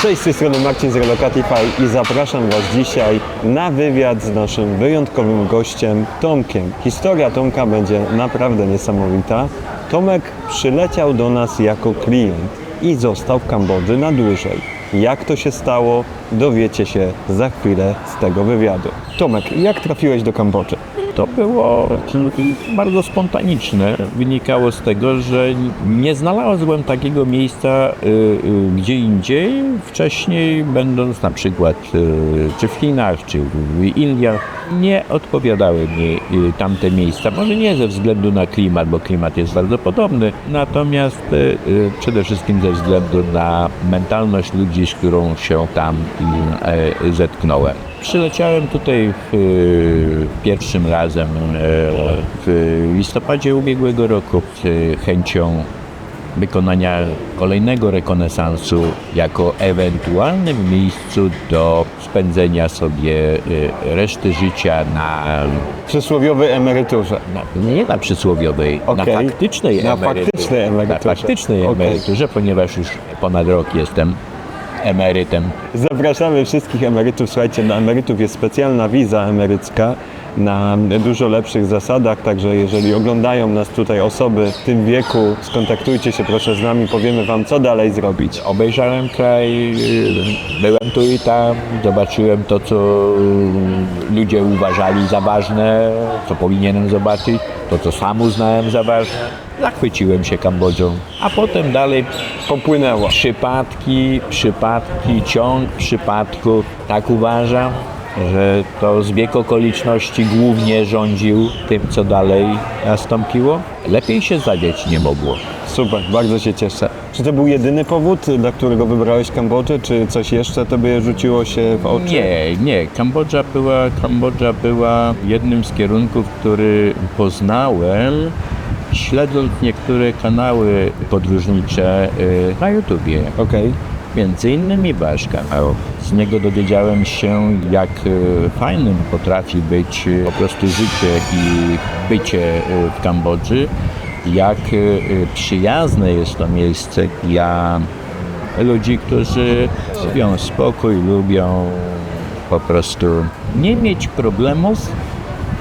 Cześć, z tej strony Marcin z Relocatify i zapraszam Was dzisiaj na wywiad z naszym wyjątkowym gościem Tomkiem. Historia Tomka będzie naprawdę niesamowita. Tomek przyleciał do nas jako klient i został w Kambodży na dłużej. Jak to się stało, dowiecie się za chwilę z tego wywiadu. Tomek, jak trafiłeś do Kambodży? To było bardzo spontaniczne. Wynikało z tego, że nie znalazłem takiego miejsca gdzie indziej wcześniej, będąc na przykład czy w Chinach, czy w Indiach. Nie odpowiadały mi tamte miejsca. Może nie ze względu na klimat, bo klimat jest bardzo podobny, natomiast przede wszystkim ze względu na mentalność ludzi, z którą się tam zetknąłem. Przyleciałem tutaj pierwszym razem w listopadzie ubiegłego roku z chęcią wykonania kolejnego rekonesansu jako ewentualnym miejscu do spędzenia sobie reszty życia na Przysłowiowej emeryturze. nie na przysłowiowej, Okay. na faktycznej emeryturze, ponieważ już ponad rok jestem emerytem. Zapraszamy wszystkich emerytów. Słuchajcie, na emerytów jest specjalna wiza emerycka na dużo lepszych zasadach, także jeżeli oglądają nas tutaj osoby w tym wieku, skontaktujcie się proszę z nami, powiemy Wam, co dalej zrobić. Obejrzałem kraj, byłem tu i tam, zobaczyłem to, co ludzie uważali za ważne, co powinienem zobaczyć, to, co sam uznałem za ważne. Zachwyciłem się Kambodżą, a potem dalej Popłynęło. przypadki, ciąg przypadków. Tak uważam, że to zbieg okoliczności głównie rządził tym, co dalej nastąpiło. Lepiej się zadzieć nie mogło. Super, bardzo się cieszę. Czy to był jedyny powód, dla którego wybrałeś Kambodżę, czy coś jeszcze Tobie rzuciło się w oczy? Nie. Kambodża była jednym z kierunków, który poznałem, śledząc niektóre kanały podróżnicze na YouTubie. Okej. Między innymi wasz kanał. Z niego dowiedziałem się, jak fajnym potrafi być po prostu życie i bycie w Kambodży, jak przyjazne jest to miejsce dla ludzi, którzy lubią spokój, lubią po prostu nie mieć problemów,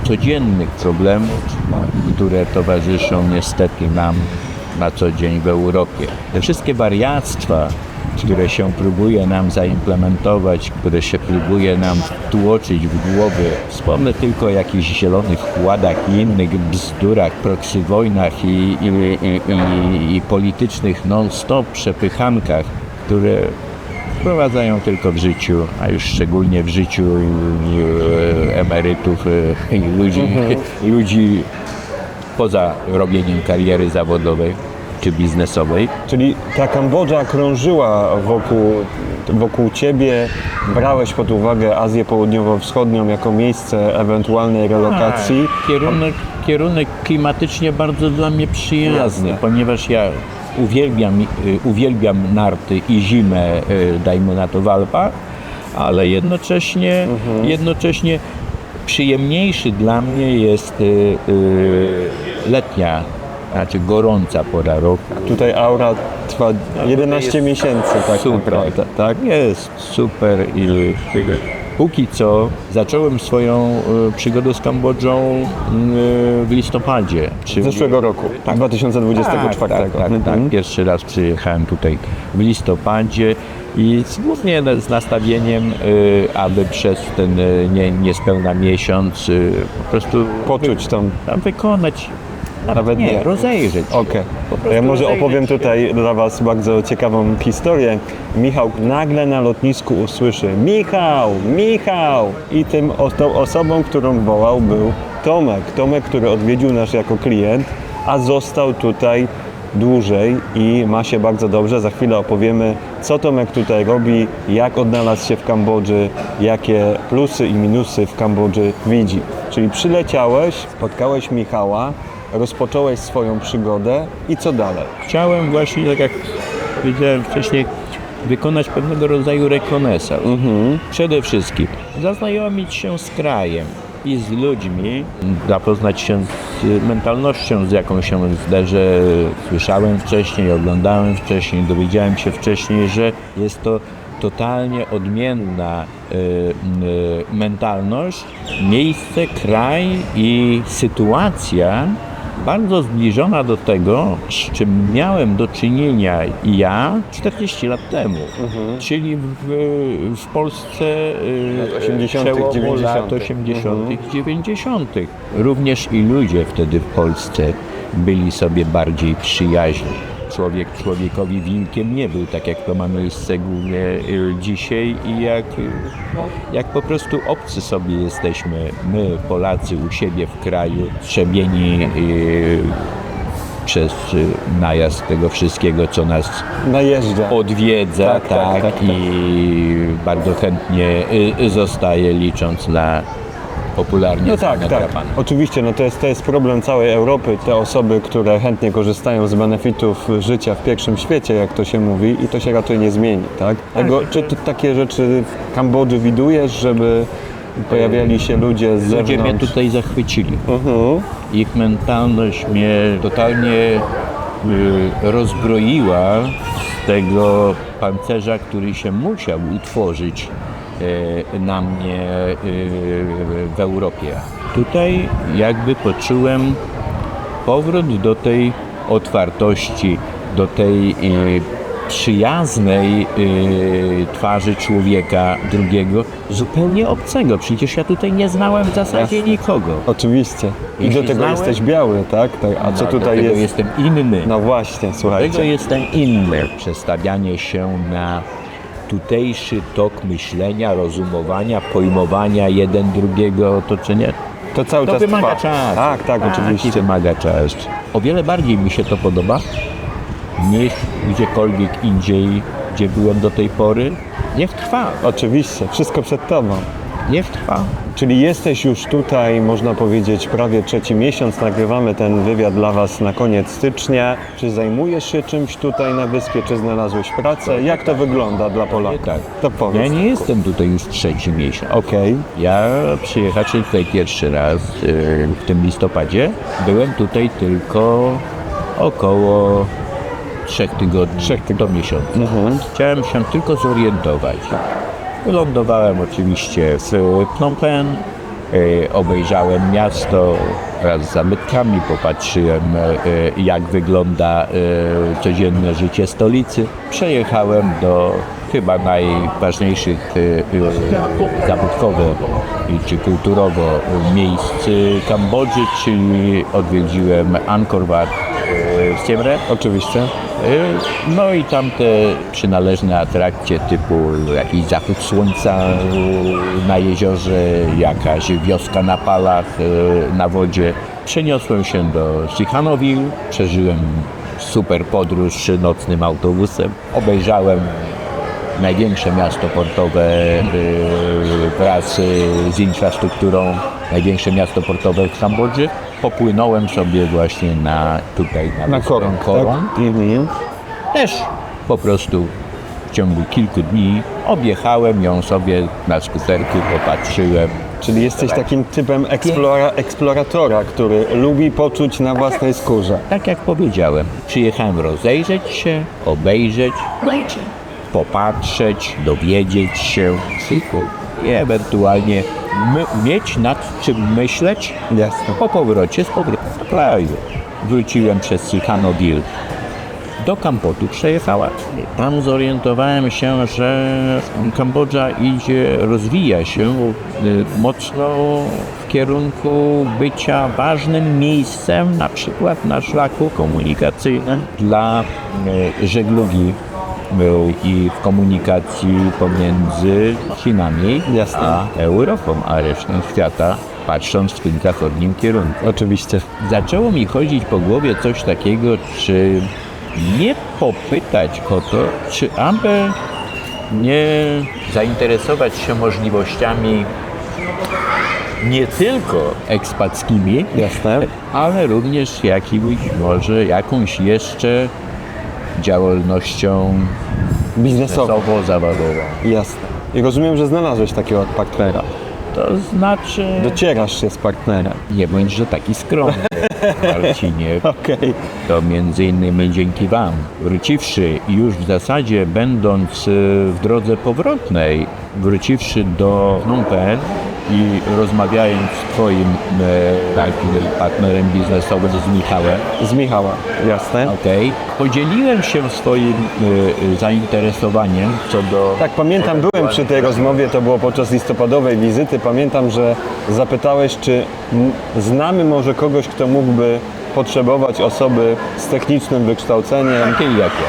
codziennych problemów, które towarzyszą niestety nam na co dzień w Europie. Te wszystkie wariactwa, które się próbuje nam zaimplementować, które się próbuje nam wtłoczyć w głowy. Wspomnę tylko o jakichś zielonych kładach i innych bzdurach, proxy wojnach i politycznych non-stop przepychankach, które wprowadzają tylko w życiu, a już szczególnie w życiu emerytów i ludzi poza robieniem kariery zawodowej czy biznesowej. Czyli ta Kambodża krążyła wokół Ciebie, brałeś pod uwagę Azję Południowo-Wschodnią jako miejsce ewentualnej relokacji. Kierunek klimatycznie bardzo dla mnie przyjazny, ponieważ ja uwielbiam narty i zimę, dajmy na to w Alpach, ale jednocześnie przyjemniejszy dla mnie jest letnia, znaczy gorąca pora roku. Tutaj aura trwa 11 miesięcy tak naprawdę, tak? Jest super i póki co zacząłem swoją przygodę z Kambodżą w listopadzie. Zeszłego roku, 2024. Tak. Pierwszy raz przyjechałem tutaj w listopadzie i głównie z nastawieniem, aby przez ten niespełna miesiąc po prostu Poczuć tą... wykonać, Nawet nie. rozejrzeć. Okej. Po prostu Ja może rozejrzeć opowiem się. tutaj dla Was bardzo ciekawą historię. Michał nagle na lotnisku usłyszy Michał! I tą osobą, którą wołał, był Tomek. Tomek, który odwiedził nas jako klient, a został tutaj dłużej i ma się bardzo dobrze. Za chwilę opowiemy, co Tomek tutaj robi, jak odnalazł się w Kambodży, jakie plusy i minusy w Kambodży widzi. Czyli przyleciałeś, spotkałeś Michała, rozpocząłeś swoją przygodę i co dalej? Chciałem właśnie, tak jak powiedziałem wcześniej, wykonać pewnego rodzaju rekonesans. Przede wszystkim zaznajomić się z krajem i z ludźmi, zapoznać się z mentalnością, z jaką się zderzę. Słyszałem wcześniej, oglądałem wcześniej, dowiedziałem się wcześniej, że jest to totalnie odmienna mentalność, miejsce, kraj i sytuacja bardzo zbliżona do tego, z czym miałem do czynienia ja 40 lat temu, czyli w Polsce Lat 80., przełomu 90. lat 80., 90. Również i ludzie wtedy w Polsce byli sobie bardziej przyjaźni. Człowiek człowiekowi wilkiem nie był, tak jak to ma miejsce głównie dzisiaj i jak po prostu obcy sobie jesteśmy, my Polacy u siebie w kraju, trzebieni przez najazd tego wszystkiego, co nas Najeżdża. odwiedza, Tak. i bardzo chętnie zostaje, licząc na popularnie No tak. nadrapane. Oczywiście, no to jest problem całej Europy. Te osoby, które chętnie korzystają z benefitów życia w pierwszym świecie, jak to się mówi, i to się raczej nie zmieni, tak? Czy ty takie rzeczy w Kambodży widujesz, żeby pojawiali się ludzie z Ludzie mnie zewnątrz? tutaj zachwycili. Ich mentalność mnie totalnie rozbroiła z tego pancerza, który się musiał utworzyć na mnie w Europie. Tutaj jakby poczułem powrót do tej otwartości, do tej przyjaznej twarzy człowieka drugiego, zupełnie obcego. Przecież ja tutaj nie znałem w zasadzie nikogo. Oczywiście. I Jeśli do tego znałem- jesteś biały, tak? A co No, tutaj dlatego jest? jestem inny. No właśnie, Dlatego słuchajcie. jestem inny. Przestawianie się na tutejszy tok myślenia, rozumowania, pojmowania jeden drugiego otoczenia. To cały To czas wymaga trwa. czasu. Tak, oczywiście. I wymaga czasu. O wiele bardziej mi się to podoba niż gdziekolwiek indziej, gdzie byłem do tej pory. Niech trwa, Oczywiście, wszystko przed tobą. niech trwa. Czyli jesteś już tutaj, można powiedzieć, prawie trzeci miesiąc. Nagrywamy ten wywiad dla Was na koniec stycznia. Czy zajmujesz się czymś tutaj na wyspie? Czy znalazłeś pracę? Jak to wygląda dla Polaków? Tak. To powiedz. Ja nie jestem tutaj już trzeci miesiąc. Okej. Ja przyjechałem tutaj pierwszy raz w tym listopadzie. Byłem tutaj tylko około 3 tygodni, 3 do miesiąca. Chciałem się tylko zorientować. Wylądowałem oczywiście w Phnom Penh, obejrzałem miasto wraz z zabytkami, popatrzyłem jak wygląda codzienne życie stolicy. Przejechałem do chyba najważniejszych zabytkowo czy kulturowo miejsc Kambodży, czyli odwiedziłem Angkor Wat w Siem Reap. Oczywiście. No i tamte przynależne atrakcje typu jakiś zachód słońca na jeziorze, jakaś wioska na palach, na wodzie. Przeniosłem się do Sihanoukville, przeżyłem super podróż nocnym autobusem. Obejrzałem największe miasto portowe wraz z infrastrukturą, największe miasto portowe w Kambodży. Popłynąłem sobie właśnie tutaj na wyspę Korong, Korong. tak? Też po prostu w ciągu kilku dni objechałem ją sobie na skuterku, popatrzyłem. Czyli jesteś takim typem eksploratora, który lubi poczuć na własnej skórze. Tak jak powiedziałem, przyjechałem rozejrzeć się, obejrzeć, popatrzeć, dowiedzieć się i ewentualnie mieć nad czym myśleć Jasne. po powrocie z powrotem do kraju. Wróciłem przez Sihanoukville do Kampotu, przejechała. Tam zorientowałem się, że Kambodża rozwija się mocno w kierunku bycia ważnym miejscem, na przykład na szlaku komunikacyjnym dla żeglugi i w komunikacji pomiędzy Chinami Jasne. a Europą, a resztą świata, patrząc w tym zachodnim kierunku. Oczywiście. Zaczęło mi chodzić po głowie coś takiego, czy nie popytać o to, czy aby nie zainteresować się możliwościami nie tylko ekspackimi, Jasne. ale również jakąś jeszcze działalnością Biznesowo. zawodową. Jasne. I rozumiem, że znalazłeś takiego partnera. To znaczy... Docierasz się z partnerem. Nie bądź, że taki skromny, Marcinie. Okej. To między innymi dzięki Wam. Wróciwszy już w zasadzie będąc w drodze powrotnej, wróciwszy do Phnom Penh i rozmawiając z Twoim partnerem biznesowym, z Michałem, Z Michała, jasne. podzieliłem się swoim zainteresowaniem co do... Tak, pamiętam, byłem przy tej rozmowie, to było podczas listopadowej wizyty. Pamiętam, że zapytałeś, czy znamy może kogoś, kto mógłby potrzebować osoby z technicznym wykształceniem.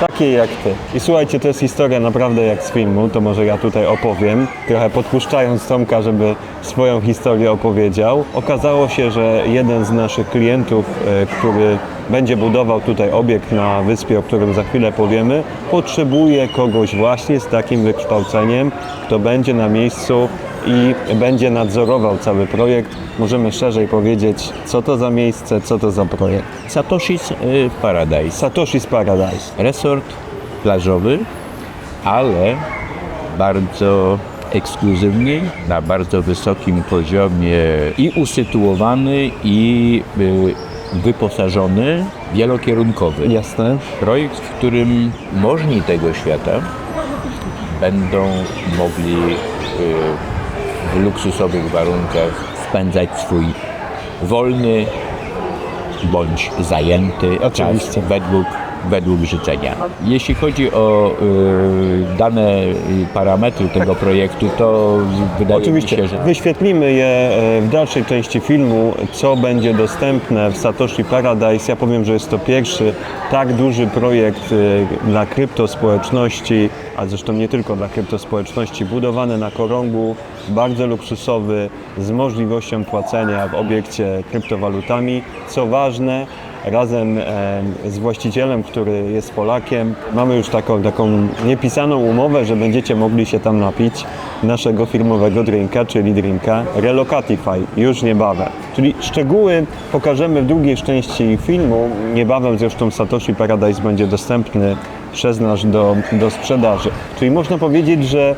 Takiej jak ty. I słuchajcie, to jest historia naprawdę jak z filmu, to może ja tutaj opowiem, trochę podpuszczając Tomka, żeby swoją historię opowiedział. Okazało się, że jeden z naszych klientów, który będzie budował tutaj obiekt na wyspie, o którym za chwilę powiemy, potrzebuje kogoś właśnie z takim wykształceniem, kto będzie na miejscu i będzie nadzorował cały projekt. Możemy szerzej powiedzieć, co to za miejsce, co to za projekt. Satoshi's Paradise. Satoshi's Paradise. Resort plażowy, ale bardzo ekskluzywny, na bardzo wysokim poziomie i usytuowany, i wyposażony, wielokierunkowy. Jasne. Projekt, w którym możni tego świata będą mogli w luksusowych warunkach spędzać swój wolny bądź zajęty Oczywiście. czas według życzenia. Jeśli chodzi o dane parametry tego projektu, to wydaje Oczywiście, mi się, że wyświetlimy je w dalszej części filmu, co będzie dostępne w Satoshi Paradise. Ja powiem, że jest to pierwszy tak duży projekt dla kryptospołeczności, a zresztą nie tylko dla kryptospołeczności, budowany na Korongu, bardzo luksusowy, z możliwością płacenia w obiekcie kryptowalutami. Co ważne, razem z właścicielem, który jest Polakiem, mamy już taką niepisaną umowę, że będziecie mogli się tam napić naszego firmowego drinka, czyli drinka Relocatify, już niebawem. Czyli szczegóły pokażemy w drugiej części filmu. Niebawem zresztą Satoshi Paradise będzie dostępny przez nas do sprzedaży. Czyli można powiedzieć, że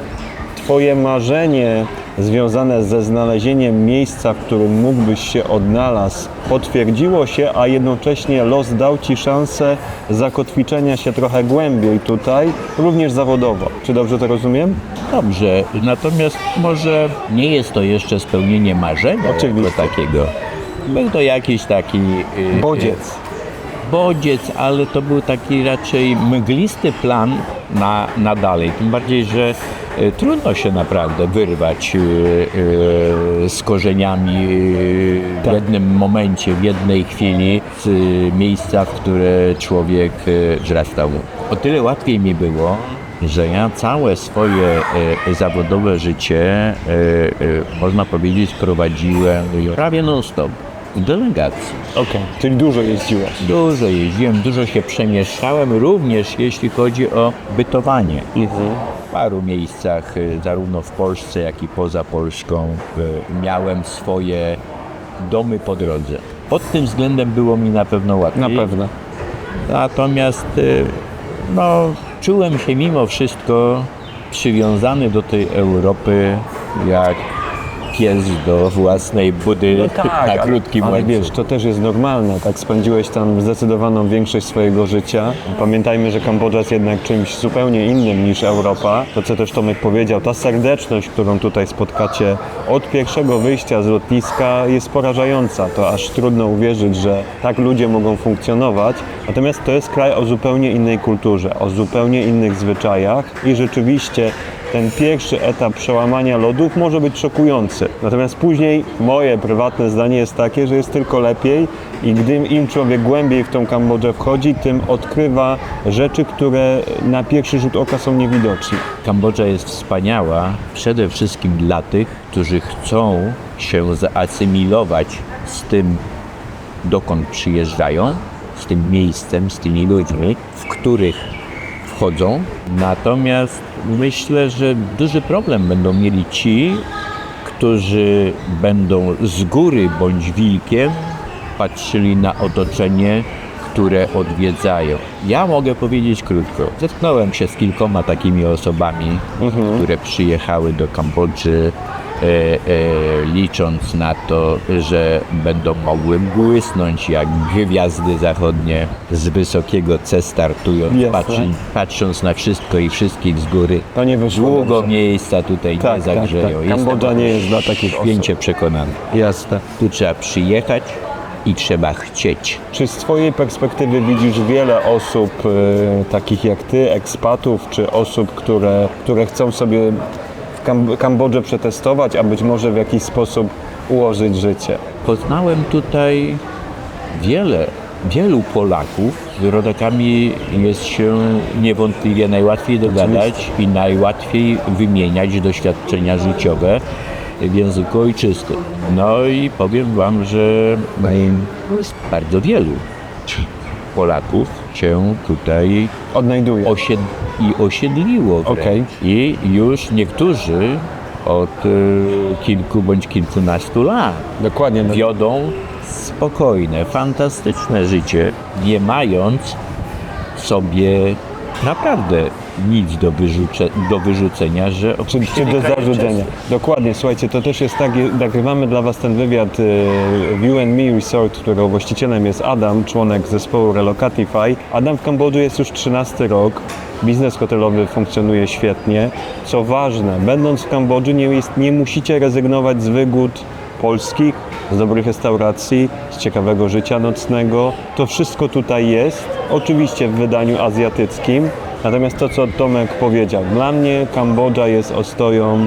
Twoje marzenie związane ze znalezieniem miejsca, w którym mógłbyś się odnalazł, potwierdziło się, a jednocześnie los dał Ci szansę zakotwiczenia się trochę głębiej tutaj, również zawodowo. Czy dobrze to rozumiem? dobrze. Natomiast może nie jest to jeszcze spełnienie marzenia Oczywiście. jako takiego. Był to jakiś taki bodziec, ale to był taki raczej mglisty plan na dalej. Tym bardziej, że trudno się naprawdę wyrwać z korzeniami w jednym momencie, w jednej chwili z miejsca, w które człowiek wzrastał. O tyle łatwiej mi było, że ja całe swoje zawodowe życie, można powiedzieć, prowadziłem prawie non-stop. Delegacji. Okej. Czyli dużo jeździłeś. Dużo jeździłem, dużo się przemieszczałem, również jeśli chodzi o bytowanie. W paru miejscach, zarówno w Polsce, jak i poza Polską, miałem swoje domy po drodze. Pod tym względem było mi na pewno łatwiej. Na pewno. Natomiast czułem się mimo wszystko przywiązany do tej Europy jak pies do własnej budy na krótkim ale łańcuchu. wiesz, to też jest normalne, tak spędziłeś tam zdecydowaną większość swojego życia. Pamiętajmy, że Kambodża jest jednak czymś zupełnie innym niż Europa. To, co też Tomek powiedział, ta serdeczność, którą tutaj spotkacie od pierwszego wyjścia z lotniska, jest porażająca. To aż trudno uwierzyć, że tak ludzie mogą funkcjonować. Natomiast to jest kraj o zupełnie innej kulturze, o zupełnie innych zwyczajach i rzeczywiście ten pierwszy etap przełamania lodów może być szokujący. Natomiast później moje prywatne zdanie jest takie, że jest tylko lepiej i gdy im człowiek głębiej w tą Kambodżę wchodzi, tym odkrywa rzeczy, które na pierwszy rzut oka są niewidoczne. Kambodża jest wspaniała przede wszystkim dla tych, którzy chcą się zaasymilować z tym, dokąd przyjeżdżają, z tym miejscem, z tymi ludźmi, w których wchodzą. Natomiast myślę, że duży problem będą mieli ci, którzy będą z góry bądź wilkiem patrzyli na otoczenie, które odwiedzają. Ja mogę powiedzieć krótko. Zetknąłem się z kilkoma takimi osobami, które przyjechały do Kambodży licząc na to, że będą mogły błysnąć jak gwiazdy zachodnie z wysokiego C startując, Jasne. patrząc na wszystko i wszystkich z góry. To nie wyszło Długo dobrze. miejsca tutaj Tak, nie zagrzeją. tak, tak. Kambodża nie jest dla takich osób. Święcie przekonany. Jasne. Tu trzeba przyjechać i trzeba chcieć. Czy z twojej perspektywy widzisz wiele osób takich jak ty, ekspatów, czy osób, które chcą sobie w Kambodży przetestować, a być może w jakiś sposób ułożyć życie? Poznałem tutaj wielu Polaków. Z rodakami jest się niewątpliwie najłatwiej dogadać i najłatwiej wymieniać doświadczenia życiowe w języku ojczystym. No i powiem wam, że bardzo wielu Polaków się tutaj Odnajduję. osiedliło wręcz. Okej. I już niektórzy od kilku bądź kilkunastu lat Dokładnie. No. wiodą spokojne, fantastyczne życie, nie mając sobie naprawdę nic do wyrzucenia, że Czy opuścili do kraje zarzucenia. Dokładnie, słuchajcie, to też jest tak, nagrywamy dla Was ten wywiad w You&Me Resort, którego właścicielem jest Adam, członek zespołu Relocatify. Adam w Kambodży jest już 13 rok, biznes hotelowy funkcjonuje świetnie. Co ważne, będąc w Kambodży nie musicie rezygnować z wygód polskich, z dobrych restauracji, z ciekawego życia nocnego. To wszystko tutaj jest, oczywiście w wydaniu azjatyckim. Natomiast to, co Tomek powiedział, dla mnie Kambodża jest ostoją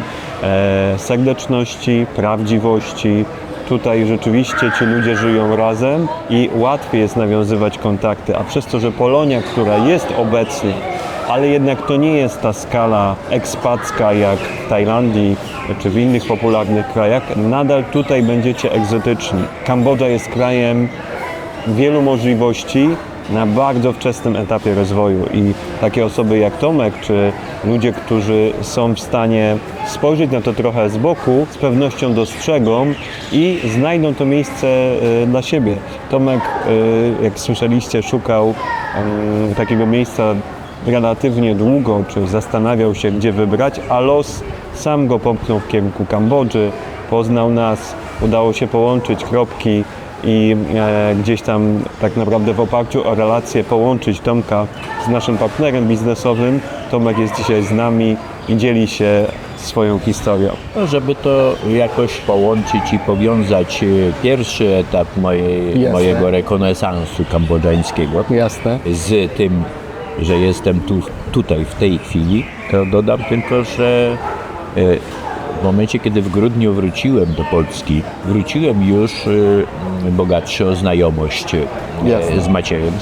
serdeczności, prawdziwości. Tutaj rzeczywiście ci ludzie żyją razem i łatwiej jest nawiązywać kontakty, a przez to, że Polonia, która jest obecnie, ale jednak to nie jest ta skala ekspacka jak w Tajlandii czy w innych popularnych krajach, nadal tutaj będziecie egzotyczni. Kambodża jest krajem wielu możliwości na bardzo wczesnym etapie rozwoju i takie osoby jak Tomek, czy ludzie, którzy są w stanie spojrzeć na to trochę z boku, z pewnością dostrzegą i znajdą to miejsce dla siebie. Tomek, jak słyszeliście, szukał takiego miejsca relatywnie długo, czy zastanawiał się, gdzie wybrać, a los sam go popchnął w kierunku Kambodży, poznał nas, udało się połączyć kropki i gdzieś tam tak naprawdę w oparciu o relacje połączyć Tomka z naszym partnerem biznesowym. Tomek jest dzisiaj z nami i dzieli się swoją historią. No, żeby to jakoś połączyć i powiązać pierwszy etap mojego rekonesansu kambodżańskiego Jasne. z tym, że jestem tutaj w tej chwili, to dodam tylko, że w momencie, kiedy w grudniu wróciłem do Polski, wróciłem już bogatszy o znajomość z Maciejem.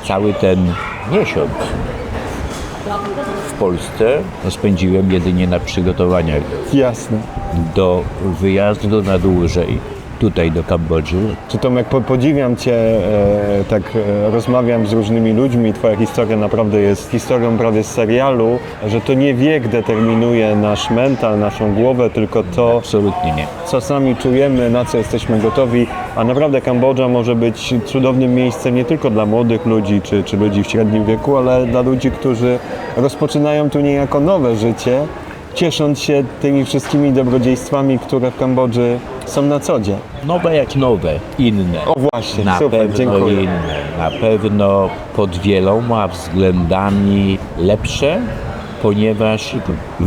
Cały ten miesiąc w Polsce spędziłem jedynie na przygotowaniach Jasne. do wyjazdu na dłużej tutaj do Kambodży. Czy Tomek, podziwiam Cię, rozmawiam z różnymi ludźmi, Twoja historia naprawdę jest historią prawie z serialu, że to nie wiek determinuje nasz mental, naszą głowę, tylko to, Absolutnie nie. co sami czujemy, na co jesteśmy gotowi, a naprawdę Kambodża może być cudownym miejscem nie tylko dla młodych ludzi, czy ludzi w średnim wieku, ale dla ludzi, którzy rozpoczynają tu niejako nowe życie, ciesząc się tymi wszystkimi dobrodziejstwami, które w Kambodży są na co dzień. Nowe jak nowe, inne. O właśnie, Na super, pewno dziękuję. inne, na pewno pod wieloma względami lepsze, ponieważ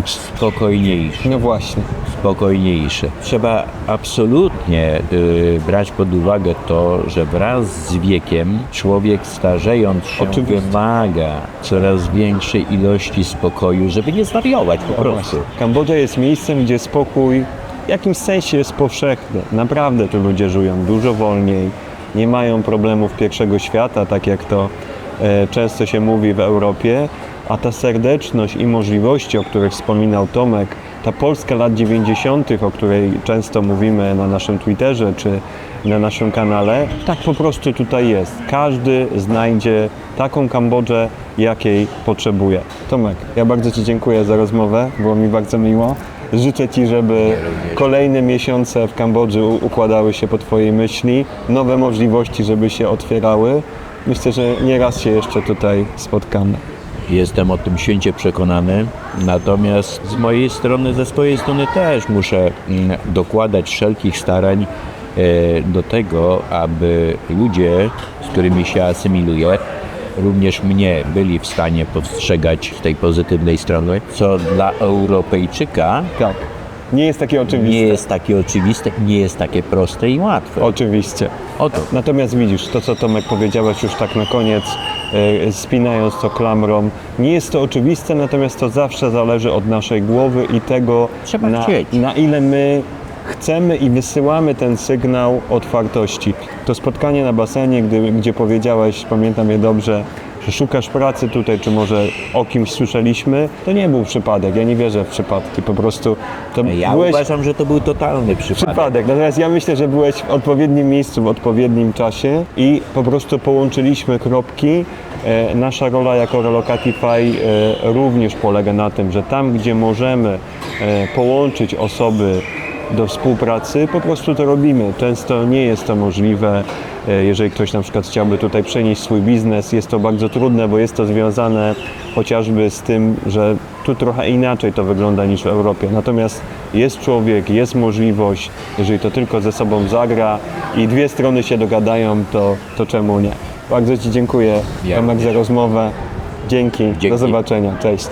spokojniejsze. No właśnie. Spokojniejsze. Trzeba absolutnie brać pod uwagę to, że wraz z wiekiem człowiek starzejąc się Oczywiście. wymaga coraz większej ilości spokoju, żeby nie zwariować po prostu. Kambodża jest miejscem, gdzie spokój w jakimś sensie jest powszechny. Naprawdę tu ludzie żyją dużo wolniej, nie mają problemów pierwszego świata, tak jak to często się mówi w Europie, a ta serdeczność i możliwości, o których wspominał Tomek, ta Polska lat 90., o której często mówimy na naszym Twitterze czy na naszym kanale, tak po prostu tutaj jest. Każdy znajdzie taką Kambodżę, jakiej potrzebuje. Tomek, ja bardzo Ci dziękuję za rozmowę, było mi bardzo miło. Życzę Ci, żeby kolejne miesiące w Kambodży układały się po Twojej myśli, nowe możliwości, żeby się otwierały. Myślę, że nie raz się jeszcze tutaj spotkamy. Jestem o tym święcie przekonany. Natomiast z mojej strony, ze swojej strony też muszę dokładać wszelkich starań do tego, aby ludzie, z którymi się asymiluję, również mnie byli w stanie postrzegać z tej pozytywnej strony, co dla Europejczyka Tak. Nie jest takie oczywiste. nie jest takie oczywiste, nie jest takie proste i łatwe. Oczywiście. Oto. Natomiast widzisz, to co Tomek powiedziałeś już tak na koniec, spinając to klamrą, nie jest to oczywiste, natomiast to zawsze zależy od naszej głowy i tego, Trzeba chcieć. na ile my chcemy i wysyłamy ten sygnał otwartości. To spotkanie na basenie, gdzie powiedziałeś, pamiętam je dobrze, że szukasz pracy tutaj, czy może o kimś słyszeliśmy, to nie był przypadek. Ja nie wierzę w przypadki, po prostu to Ja byłeś uważam, że to był totalny przypadek. Natomiast ja myślę, że byłeś w odpowiednim miejscu, w odpowiednim czasie i po prostu połączyliśmy kropki. Nasza rola jako Relocatify również polega na tym, że tam, gdzie możemy połączyć osoby do współpracy, po prostu to robimy. Często nie jest to możliwe. Jeżeli ktoś na przykład chciałby tutaj przenieść swój biznes, jest to bardzo trudne, bo jest to związane chociażby z tym, że tu trochę inaczej to wygląda niż w Europie. Natomiast jest człowiek, jest możliwość, jeżeli to tylko ze sobą zagra i dwie strony się dogadają, to czemu nie? Bardzo Ci dziękuję, Ja Tomek, za rozmowę. Dzięki. Dzięki. Do zobaczenia. Cześć.